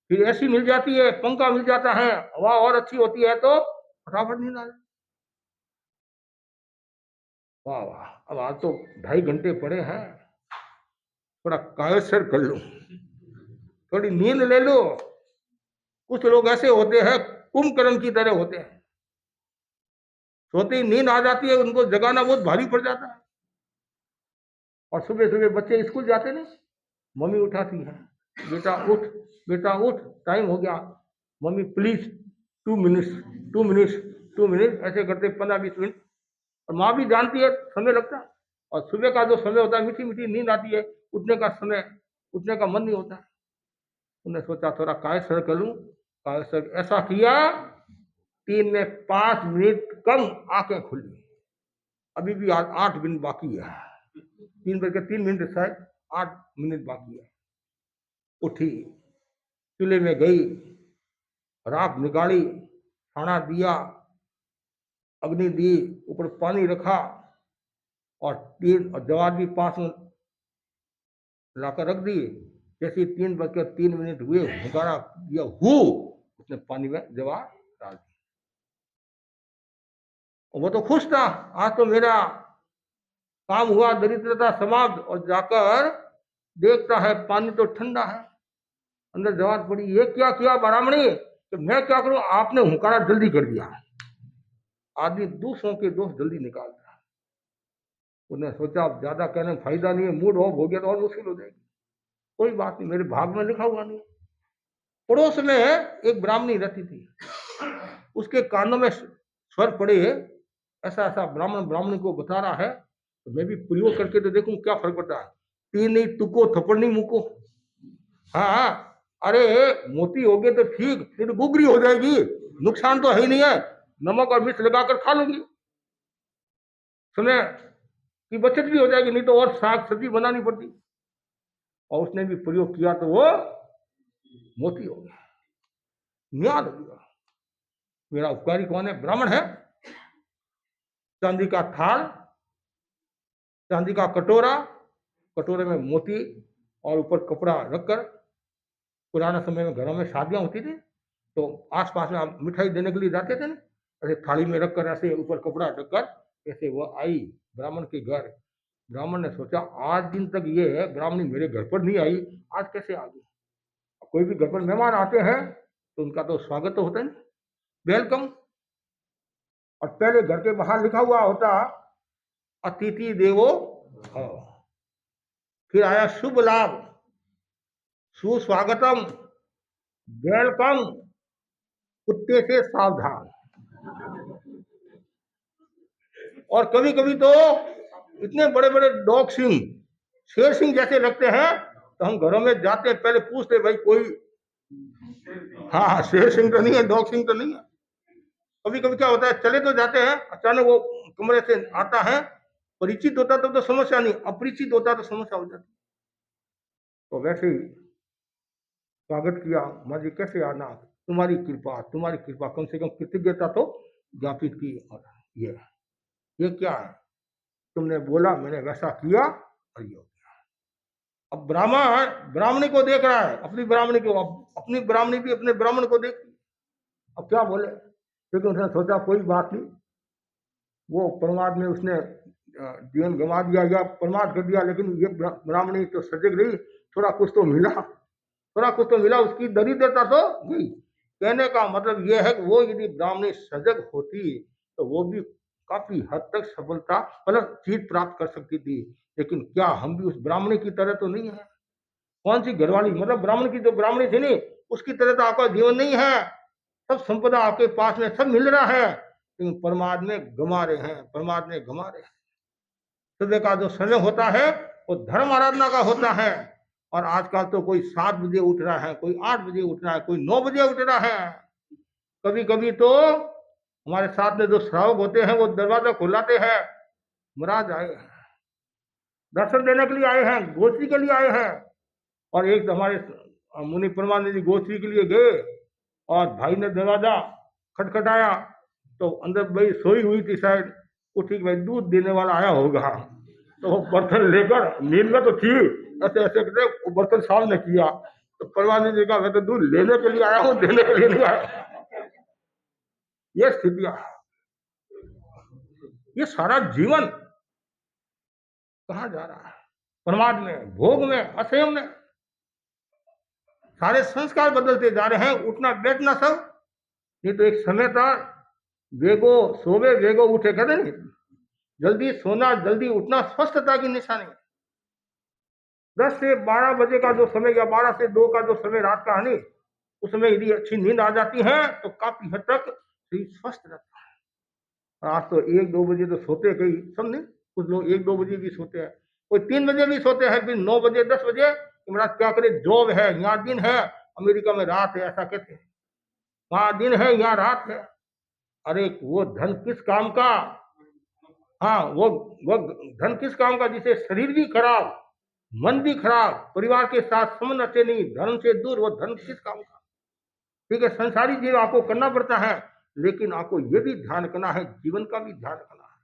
Speaker 1: फिर ऐसी मिल जाती है, पंखा मिल जाता है, हवा और अच्छी होती है तो फटाफट नींद आ जाती। वाह वाह, अब आज तो 2.5 घंटे पड़े हैं, थोड़ा कायसर कर लो, थोड़ी नींद ले लो। कुछ लोग ऐसे होते हैं, कुंभकर्ण की तरह होते हैं, सोते ही नींद आ जाती है, उनको जगाना बहुत भारी पड़ जाता है। और सुबह सुबह बच्चे स्कूल जाते नहीं, मम्मी उठाती है, बेटा उठ, बेटा उठ, टाइम हो गया, mummy please 2 minutes, 2 minutes, 2 minute, ऐसे करते 15-20 मिनट। और माँ भी जानती है समय लगता है। और सुबह का जो समय होता है, मीठी मीठी नींद आती है, उठने का समय, उठने का मन नहीं होता। उन्हें सोचा थोड़ा कायसर करूं, कायसर ऐसा किया, 3 में 5 मिनट कम आंखें खुली। अभी भी 8 मिनट बाकी है, 3 बज के 3 मिनट शायद, 8 मिनट बाकी है। उठी, चूल्हे में गई, राख निकाली, खाना दिया, अग्नि दी, ऊपर पानी रखा, और 3 जवाब भी 5 में लाकर रख दिए। जैसे 3 बज के 3 मिनट हुए, हुकारा दिया, उसने पानी में जवाब डाल दिया। वो तो खुश था, आज तो मेरा काम हुआ, दरिद्रता समाप्त। और जाकर देखता है पानी तो ठंडा है, अंदर जवाब पड़ी। ये क्या किया ब्राह्मणी, तो मैं क्या करूं, आपने हुकारा जल्दी कर दिया। आदमी दूसरों के दोष जल्दी निकालता है। उन्हें सोचा अब ज्यादा कहने में फायदा नहीं है, मूड ऑफ हो गया तो और मुश्किल हो जाएगी। कोई बात नहीं, मेरे भाग में लिखा हुआ नहीं। पड़ोस में एक ब्राह्मणी रहती थी, उसके कानों में स्वर पड़े, ऐसा ऐसा ब्राह्मण ब्राह्मणी को बता रहा है, तो मैं भी प्रयोग करके तो देखूं क्या फर्क पड़ता है। तीन नहीं तुको, थप्पड़ नहीं मुको। हाँ, अरे मोती हो गए तो ठीक, नहीं तो गुगरी हो जाएगी, नुकसान तो है ही नहीं है, नमक और मिर्च लगाकर खा लूंगी, समय की बचत भी हो जाएगी, नहीं तो और साग सब्जी बनानी पड़ती। और उसने भी प्रयोग किया तो वो मोती हो गया, न्याद हो गया। मेरा उपकारी कौन है, ब्राह्मण है। चांदी का थाल, चांदी का कटोरा, कटोरे में मोती और ऊपर कपड़ा रखकर, पुराने समय में घरों में शादियां होती थी तो आसपास में आप मिठाई देने के लिए जाते थे ना, ऐसे थाली में रखकर, ऐसे ऊपर कपड़ा रखकर, ऐसे वो आई ब्राह्मण के घर। ब्राह्मण ने सोचा आज दिन तक ये है ब्राह्मणी मेरे घर पर नहीं आई, आज कैसे आ गई। कोई भी घर पर मेहमान आते हैं तो उनका तो स्वागत तो होता है, वेलकम। और पहले घर के बाहर लिखा हुआ होता अतिथि देवो भव, फिर आया शुभ लाभ, सुस्वागतम, वेलकम, कुत्ते से सावधान। और कभी कभी तो इतने बड़े बड़े डॉग सिंह, शेर सिंह जैसे लगते हैं, तो हम घरों में जाते हैं पहले पूछते भाई कोई, हाँ हाँ, शेर सिंह तो नहीं है, डॉग सिंह तो नहीं है। कभी कभी क्या होता है, चले तो जाते हैं, अचानक वो कमरे से आता है, परिचित होता तो समस्या नहीं, अपरिचित होता तो समस्या हो जाती। तो वैसे ही स्वागत किया, माँ जी कैसे आना, तुम्हारी कृपा, कम से कम कृतज्ञता तो ज्ञापित की। और ये क्या है, तुमने बोला मैंने वैसा किया, और ये हो गया। अब ब्राह्मणी को देख रहा है, अपनी ब्राह्मणी को, अपनी ब्राह्मणी भी अपने ब्राह्मण को देख, अब क्या बोले, क्योंकि उसने सोचा कोई बात नहीं, वो प्रमाद में उसने जीवन गंवा दिया या प्रमाद कर दिया, लेकिन ये ब्राह्मणी तो सजग रही, थोड़ा कुछ तो मिला, उसकी दरिद्रता तो गई। कहने का मतलब यह है कि वो यदि ब्राह्मणी सजग होती तो वो भी काफी हद तक सफलता मतलब जीत प्राप्त कर सकती थी। लेकिन क्या हम भी उस ब्राह्मणी की तरह तो नहीं है? कौन सी घरवाली, मतलब ब्राह्मण की जो ब्राह्मणी थी नहीं, उसकी तरह तो आपका जीवन नहीं है, सब संपदा आपके पास में सब मिल रहा है, लेकिन प्रमाद में गमा रहे हैं। सुबह का जो समय होता है वो धर्म आराधना का होता है, और आजकल तो कोई 7 बजे उठ रहा है, कोई 8 बजे उठ रहा है, कोई 9 बजे उठ रहा है। कभी कभी तो हमारे साथ में जो श्रावक होते हैं वो दरवाजा खुलाते हैं, महाराज आए हैं, दर्शन देने के लिए आए हैं, गोश्री के लिए आए हैं। और एक हमारे मुनि परमानंद जी गोश्री के लिए गए, और भाई ने दरवाजा खटखटाया, तो अंदर भाई सोई हुई थी शायद, उठी भाई दूध देने वाला आया होगा, तो वो बर्तन लेकर, नींद में तो थी, ऐसे ऐसे करके वो बर्तन सामने किया, तो परमानंद जी का मैं तो दूध लेने के लिए आया हूँ, देने के लिए नहीं आया। ये स्थितियां, ये सारा जीवन कहाँ जा रहा है? प्रमाद में, भोग में, असंयम में, सारे संस्कार बदलते जा रहे हैं, उठना बैठना सब। नहीं तो एक समय था, वेगो सोवे वेगो उठे, कहते नहीं, जल्दी सोना जल्दी उठना स्वस्थता की निशानी। 10 से 12 बजे का जो समय या 12 से 2 का जो समय रात का है नहीं, उसमें यदि अच्छी नींद आ जाती है तो काफी हद तक शरीर स्वस्थ रहता है। आज तो 1-2 बजे तो सोते कई सब नहीं, कुछ लोग 1-2 बजे भी सोते हैं, कोई 3 बजे भी सोते हैं, फिर 9 बजे 10 बजे महाराज क्या करे, जॉब है, यहाँ दिन है, अमेरिका में रात है, ऐसा कहते हैं, वहां दिन है यहाँ रात है। अरे वो धन किस काम का, हाँ वो धन किस काम का, जिसे शरीर भी खराब, मन भी खराब, परिवार के साथ संबंध अच्छे नहीं, धर्म से दूर, वो धन किस काम का? ठीक है, संसारी जीवन आपको करना पड़ता है, लेकिन आपको ये भी ध्यान करना है, जीवन का भी ध्यान रखना है,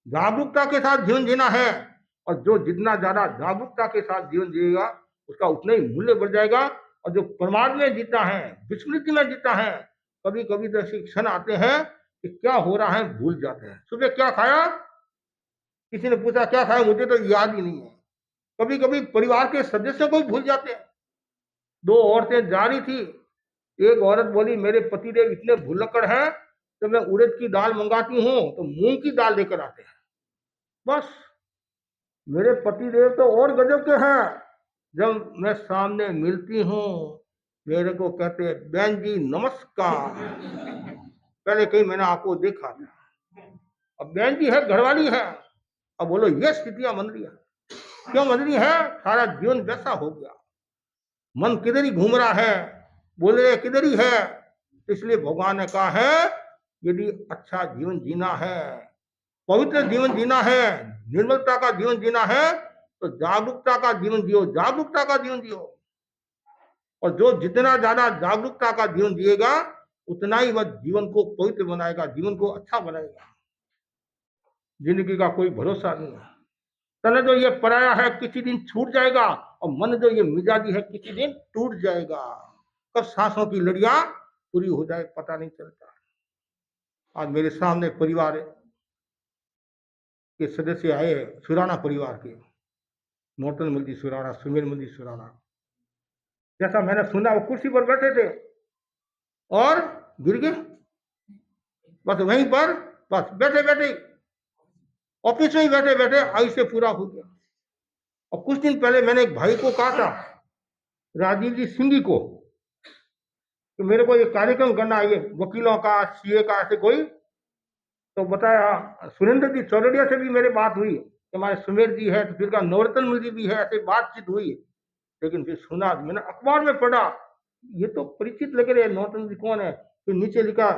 Speaker 1: जागरूकता के साथ जीवन जीना है। और जो जितना ज्यादा जागरूकता के साथ जीवन जिएगा, उसका उतना ही मूल्य बढ़ जाएगा। और जो प्रमाद में जीता है, विस्मृति में जीता है, कभी कभी तो ऐसे क्षण आते हैं कि क्या हो रहा है भूल जाते हैं। सुबह क्या खाया, किसी ने पूछा क्या खाया, मुझे तो याद ही नहीं है। कभी कभी परिवार के सदस्यों को भी भूल जाते हैं। 2 औरतें जा रही थी, एक औरत बोली मेरे पतिदेव इतने भुलक्कड़ हैं, तो मैं उड़द की दाल मंगाती हूँ तो मूंग की दाल लेकर आते हैं। बस, मेरे पतिदेव तो और गजब के हैं, जब मैं सामने मिलती हूँ मेरे को कहते हैं बहन जी नमस्कार, पहले कहीं मैंने आपको देखा था, अब बहन जी है, घरवाली है। अब बोलो ये स्थितियां बन रही है, क्यों बन रही है? सारा जीवन वैसा हो गया, मन किधर ही घूम रहा है, बोल रहे किधर ही है। इसलिए भगवान ने कहा है यदि अच्छा जीवन जीना है, पवित्र जीवन जीना है, निर्मलता का जीवन जीना है, तो जागरूकता का जीवन जियो, जागरूकता का जीवन जियो। और जो जितना ज्यादा जागरूकता का जीवन जिएगा, उतना ही वह जीवन को पवित्र बनाएगा, जीवन को अच्छा बनाएगा। जिंदगी का कोई भरोसा नहीं है। तन जो ये पराया है किसी दिन छूट जाएगा, और मन जो ये मिजाजी है किसी दिन टूट जाएगा। कब सांसों की लड़ियां पूरी हो जाए पता नहीं चलता। आज मेरे सामने परिवार के सदस्य आए, सुराना परिवार के, मोहतन मल्दी सुराना, सुमेर मल्दी सुराना। जैसा मैंने सुना वो कुर्सी पर बैठे थे और गिर गए, बस वहीं पर, बस बैठे बैठे, ऑफिस में ही बैठे बैठे आई से पूरा हो गया। और कुछ दिन पहले मैंने एक भाई को कहा था, राजीव जी सिंघी को, कि मेरे को ये कार्यक्रम करना है, ये वकीलों का, सीए का, ऐसे कोई। तो बताया, सुरेंद्र जी चौरड़िया से भी मेरी बात हुई, हमारे सुमेर जी है, तो फिर का नवरत्न मुनि जी भी है, ऐसे बातचीत हुई। लेकिन फिर सुना, मैंने अखबार में पढ़ा, ये तो परिचित लग रहे हैं, नवरत्न जी कौन है? फिर नीचे लिखा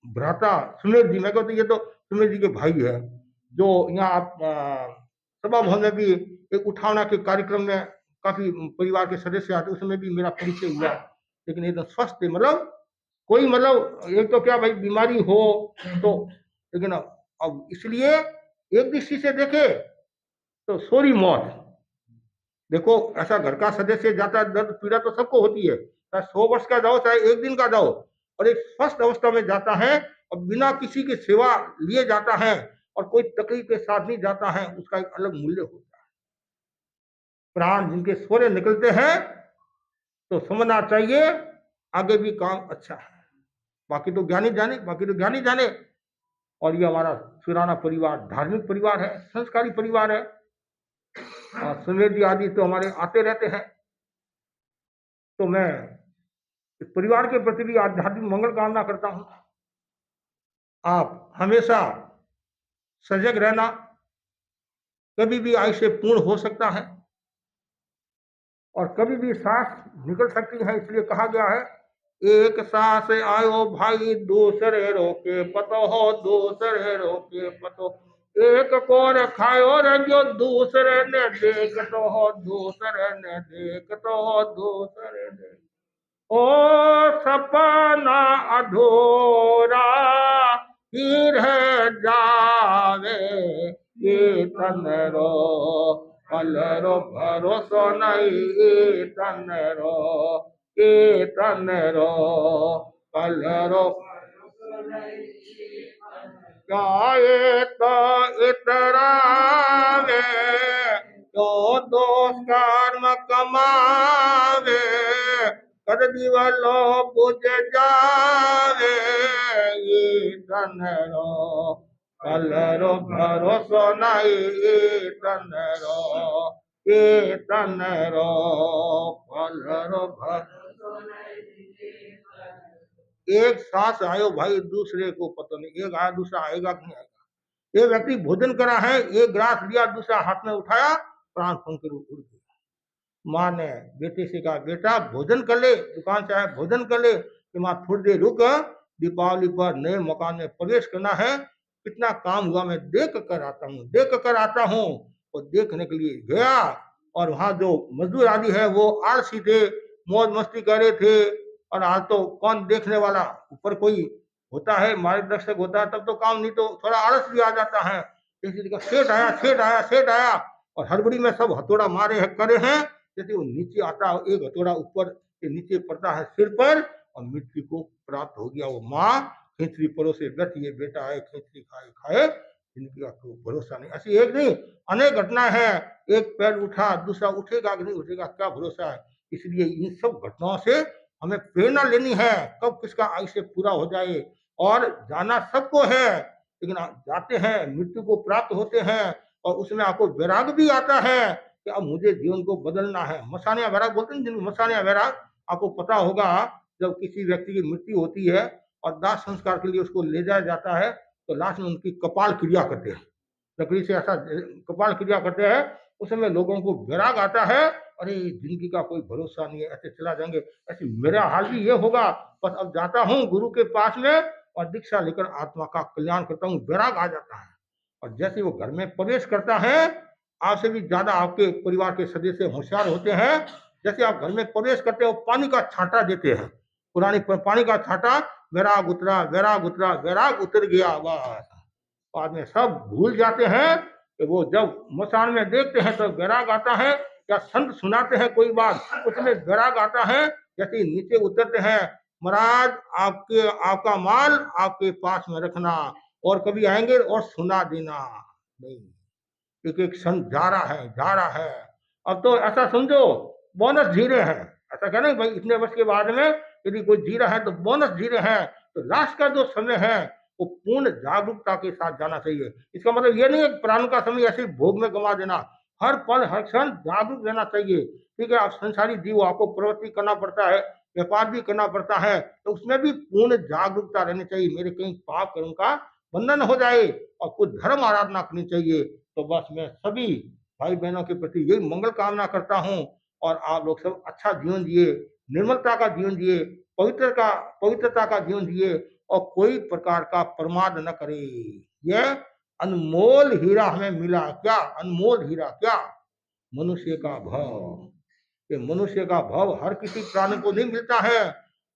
Speaker 1: भ्राता सुमेर जी। मैं कहता ये तो सुमेर जी के भाई है, जो यहाँ आप सभा भवन में भी एक उठावना के कार्यक्रम में काफी परिवार के सदस्य आते, उसमें भी मेरा परिचय हुआ। लेकिन एकदम स्वस्थ है, मतलब कोई, मतलब एक तो क्या भाई बीमारी हो तो, लेकिन अब इसलिए एक दृष्टि से देखे तो सोरी मौत। देखो, ऐसा घर का सदस्य जाता है, दर्द पीड़ा तो सबको होती है, चाहे 100 वर्ष का जाओ, चाहे एक दिन का जाओ, और एक स्वस्थ अवस्था में जाता है और बिना किसी की सेवा लिए जाता है और कोई तकलीफ के साथ नहीं जाता है, उसका एक अलग मूल्य होता है। प्राण जिनके स्वरे निकलते हैं तो समझना चाहिए आगे भी काम अच्छा है। बाकी तो ज्ञानी जाने, बाकी तो ज्ञानी जाने। और ये हमारा सुराना परिवार धार्मिक परिवार है, संस्कारी परिवार है, और सुमेर आदि तो हमारे आते रहते हैं। तो मैं इस परिवार के प्रति भी आध्यात्मिक मंगल कामना करता हूं। आप हमेशा सजग रहना, कभी भी आयुष्य पूर्ण हो सकता है और कभी भी सांस निकल सकती है। इसलिए कहा गया है, एक सांस आयो भाई दूसरे रोके पतो हो, दूसरे रोके पतो। एक कोर खायो रे जो दूसरे ने देख तो हो, दूसरे ने देख तो हो, दूसरे ने। ओ सपना अधूरा ही रह जावे, ये तन रो कल रो भरोसो नहीं, ये तन रो, ये तन रो कल रो। गाए तो इतरावे, तो दोष कर्म कमावे, कर दिवलो बुझ जावे, ये धन रो कल रो भरोसो नहीं, ये धन रो, ये धन रो कल रो भरोसो नहीं। एक सांस आयो भाई दूसरे को पता नहीं, एक आया दूसरा आएगा कि नहीं आएगा। एक व्यक्ति भोजन करा है, एक ग्रास लिया, दूसरा हाथ में उठाया, प्राण फूंक के उड़ गया। माँ ने बेटे से कहा, बेटा भोजन कर ले, दुकान से आया भोजन कर ले। कि माँ थोड़ी देर रुक, दीपावली पर नए मकान में प्रवेश करना है, कितना काम हुआ मैं देख कर आता हूँ, देख कर आता हूँ। और देखने के लिए गया, और वहां जो मजदूर आदि है वो आलसी थे, मौज मस्ती कर रहे थे। और आज तो कौन देखने वाला, ऊपर कोई होता है, मार्गदर्शक होता है, तब तो काम, नहीं तो थोड़ा आलस भी आ जाता है। सेठ आया, सेठ आया, सेठ आया, और हड़बड़ी में सब हथौड़ा मारे है, करे हैं। जैसे वो नीचे आता, एक हथौड़ा ऊपर के नीचे पड़ता है सिर पर, और मृत्यु को प्राप्त हो गया। वो माँ खिचड़ी परोसे बैठी है, बेटा है खिचड़ी खाए खाए, जिनकी का कोई भरोसा नहीं। ऐसी एक नहीं, अनेक घटनाएं हैं। एक पैर उठा, दूसरा उठेगा कि नहीं उठेगा, क्या भरोसा है। इसलिए इन सब घटनाओं से हमें प्रेरणा लेनी है, कब किसका आयुष्य पूरा हो जाए। और जाना सबको है, लेकिन जाते हैं, मृत्यु को प्राप्त होते हैं, और उसमें आपको वैराग भी आता है कि अब मुझे जीवन को बदलना है। मसानिया वैराग बोलते हैं जिनको, मसानिया वैराग। आपको पता होगा, जब किसी व्यक्ति की मृत्यु होती है और दाह संस्कार के लिए उसको ले जाया जाता है, तो लास्ट में उनकी कपाल क्रिया करते हैं, लकड़ी से ऐसा कपाल क्रिया करते हैं। उस समय लोगों को वैराग आता है, अरे जिंदगी का कोई भरोसा नहीं है, ऐसे चला जाएंगे। ऐसे मेरा हाल भी ये होगा, बस अब जाता हूँ गुरु के पास में और दीक्षा लेकर आत्मा का कल्याण करता हूँ। वैराग आ जाता है, और जैसे वो घर में प्रवेश करता है, आपसे भी ज्यादा आपके परिवार के सदस्य होशियार होते हैं। जैसे आप घर में प्रवेश करते हो, पानी का छांटा देते हैं, पुरानी पानी का छांटा, वैराग उतरा, वैराग उतरा, वैराग उतर गया, बस। बाद में सब भूल जाते हैं कि वो जब मसान में देखते हैं तो वैराग आता है। या संत सुनाते हैं कोई बात, उसमें वैराग आता है। जैसे नीचे उतरते हैं, महाराज आपके, आपका माल आपके पास में रखना, और कभी आएंगे और सुना देना नहीं। एक एक संत जा रहा है, जा रहा है। अब तो ऐसा समझो बोनस जीरे हैं, ऐसा कहना भाई इतने वर्ष के बाद में यदि कोई जी रहा है तो बोनस जीरे हैं। तो लास्ट का जो समय है वो पूर्ण जागरूकता के साथ जाना चाहिए। इसका मतलब ये नहीं है प्राण का समय ऐसे भोग में गंवा देना, हर पल हर क्षण जागरूक रहना चाहिए। ठीक है, आप संसारी जीव, आपको प्रवृत्ति करना पड़ता है, व्यापार भी करना पड़ता है, तो उसमें भी पूर्ण जागरूकता रहनी चाहिए। मेरे कहीं पाप कर्म का बंधन हो जाए और कुछ धर्म आराधना करनी चाहिए। तो बस मैं सभी भाई बहनों के प्रति यही मंगल कामना करता हूँ, और आप लोग सब अच्छा जीवन जिए, निर्मलता का जीवन जिए, पवित्रता का जीवन जिए, और कोई प्रकार का प्रमाद न करे। यह अनमोल हीरा हमें मिला क्या, अनमोल हीरा क्या, मनुष्य का भाव। ये मनुष्य का भाव हर किसी प्राणी को नहीं मिलता है।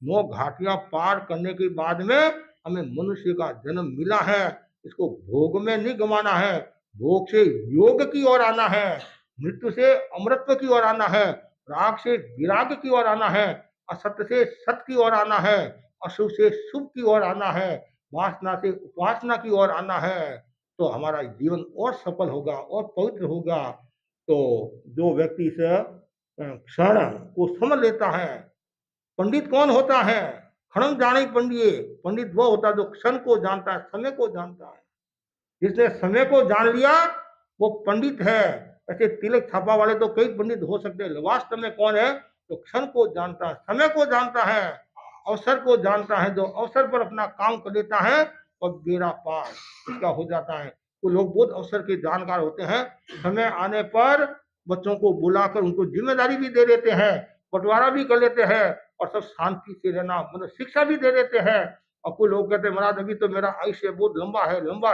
Speaker 1: 9 घाटियां पार करने के बाद में हमें मनुष्य का जन्म मिला है। इसको भोग में नहीं गंवाना है, भोग से योग की ओर आना है, मृत्यु से अमृतत्व की ओर आना है, राग से विराग की ओर आना है, असत्य से सत्य की ओर आना है, अशुभ से शुभ की ओर आना है, वासना से उपासना की ओर आना है। तो हमारा जीवन और सफल होगा और पवित्र होगा। तो जो व्यक्ति से क्षण को समझ लेता है, पंडित कौन होता है, क्षण जाने पंडित, पंडित वो होता है जो क्षण को जानता है, समय को जानता है। जिसने समय को जान लिया वो पंडित है। ऐसे तिलक छापा वाले तो कई पंडित हो सकते हैं, वास्तव में कौन है, तो क्षण को जानता है, समय को जानता है, अवसर को जानता है, जो अवसर पर अपना काम कर देता है और बेड़ा पार इसका हो जाता है। तो लोग बहुत अवसर के जानकार होते हैं, समय आने पर बच्चों को बुलाकर उनको जिम्मेदारी भी दे देते हैं, बंटवारा भी कर लेते हैं, और सब शांति से रहना मतलब शिक्षा भी दे देते हैं। और कुछ लोग कहते हैं महाराज अभी तो मेरा आयुष्य बहुत लंबा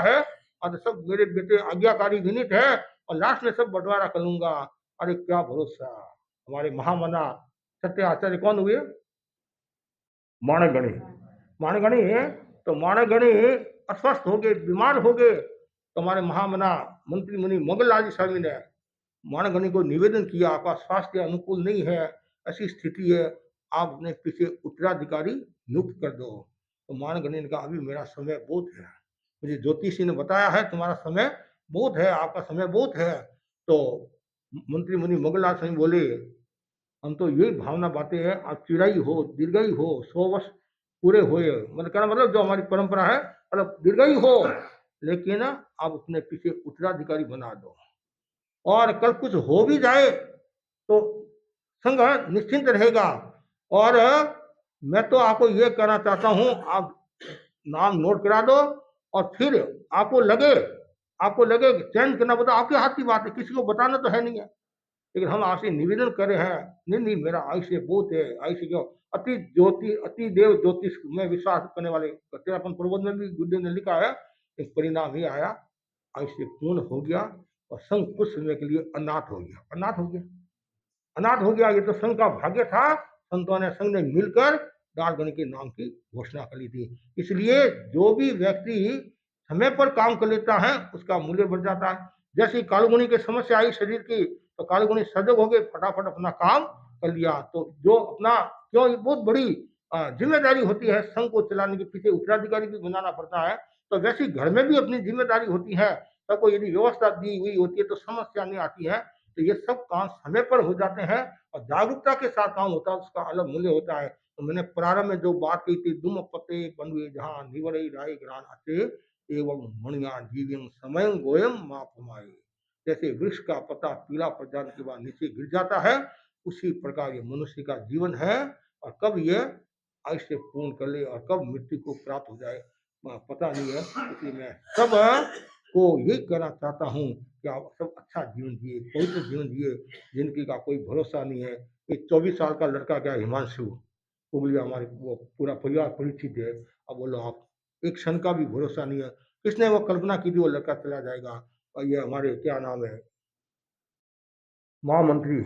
Speaker 1: है, और सब मेरे बेटे आज्ञाकारी विनीत है, और लास्ट में सब बंटवारा कर लूंगा। अरे क्या भरोसा। हमारे महामना सत्य आचार्य कौन हुए, माणगणी, माणगणी, तो माणगणी अस्वस्थ हो गए, बीमार हो गए, तो हमारे महामना मंत्री मुनि मंगललाल जी स्वामी ने माणगणी को निवेदन किया, आपका स्वास्थ्य अनुकूल नहीं है, ऐसी स्थिति है, आप अपने पीछे उत्तराधिकारी नियुक्त कर दो। तो माणगणी ने कहा अभी मेरा समय बहुत है, मुझे ज्योतिषी ने बताया है तुम्हारा समय बहुत है, आपका समय बहुत है। तो मंत्री मुनि मंगललाल स्वामी बोले हम तो यही भावना बातें हैं, आप चिराई हो, दीर्घायु हो, 100 वर्ष पूरे हुए, मतलब कहना मतलब जो हमारी परंपरा है, मतलब दीर्घायु हो, लेकिन आप अपने पीछे उत्तराधिकारी बना दो, और कल कुछ हो भी जाए तो संघ निश्चिंत रहेगा। और मैं तो आपको ये कहना चाहता हूँ, आप नाम नोट करा दो, और फिर आपको लगे चेंज करना पड़ता, आपके हाथ की बात है, किसी को बताना तो है नहीं है। लेकिन हम आपसे निवेदन कर रहे हैं, नहीं मेरा आयुष्य बहुत है, आयुष्य क्यों, अति देव ज्योतिष में विश्वास करने वाले, तेरापन प्रबोध में भी गुरुदेव ने लिखा है, एक परिणाम ही आया, आयुष्य पूर्ण हो गया, और संघ कुछ समय के लिए अनाथ हो गया, अनाथ हो गया। ये तो संघ का भाग्य था, संतों ने संघ ने मिलकर दासगण के नाम की घोषणा कर ली थी। इसलिए जो भी व्यक्ति समय पर काम कर लेता है उसका मूल्य बढ़ जाता है। जैसे कालगुनी की समस्या आई शरीर की, तो कालगुनी सजग हो गए, फटाफट अपना काम कर लिया। तो जो अपना क्यों ये बहुत बड़ी जिम्मेदारी होती है, संघ को चलाने के पीछे उत्तराधिकारी भी बनाना पड़ता है, तो वैसे घर में भी अपनी जिम्मेदारी होती है। सबको यदि व्यवस्था दी हुई होती है तो समस्या नहीं आती है। तो ये सब काम समय पर हो जाते हैं, और जागरूकता के साथ काम होता है, उसका अलग मूल्य होता है। तो मैंने प्रारंभ में जो बात कही थी, दुम पते बनवे जहां निवरई राय ग्रान आते एवं मणिया जीवियं समय गोयम माप हमारे। जैसे वृक्ष का पत्ता पीला पड़ जाने के बाद नीचे गिर जाता है, उसी प्रकार ये मनुष्य का जीवन है, और कब ये आयुष्य पूर्ण कर ले और कब मृत्यु को प्राप्त हो जाए पता नहीं है। इसलिए मैं सब को यही कहना चाहता हूँ कि आप सब अच्छा जीवन जिए, पवित्र जीवन जिए, जिंदगी का कोई भरोसा नहीं है। ये 24 साल का लड़का क्या हिमांशु उगलिया, हमारे वो पूरा परिवार परिचित है, अब बोलो आप, एक क्षण का भी भरोसा नहीं है। किसने वो कल्पना की थी वो लड़का चला जाएगा। और ये हमारे क्या नाम है, महामंत्री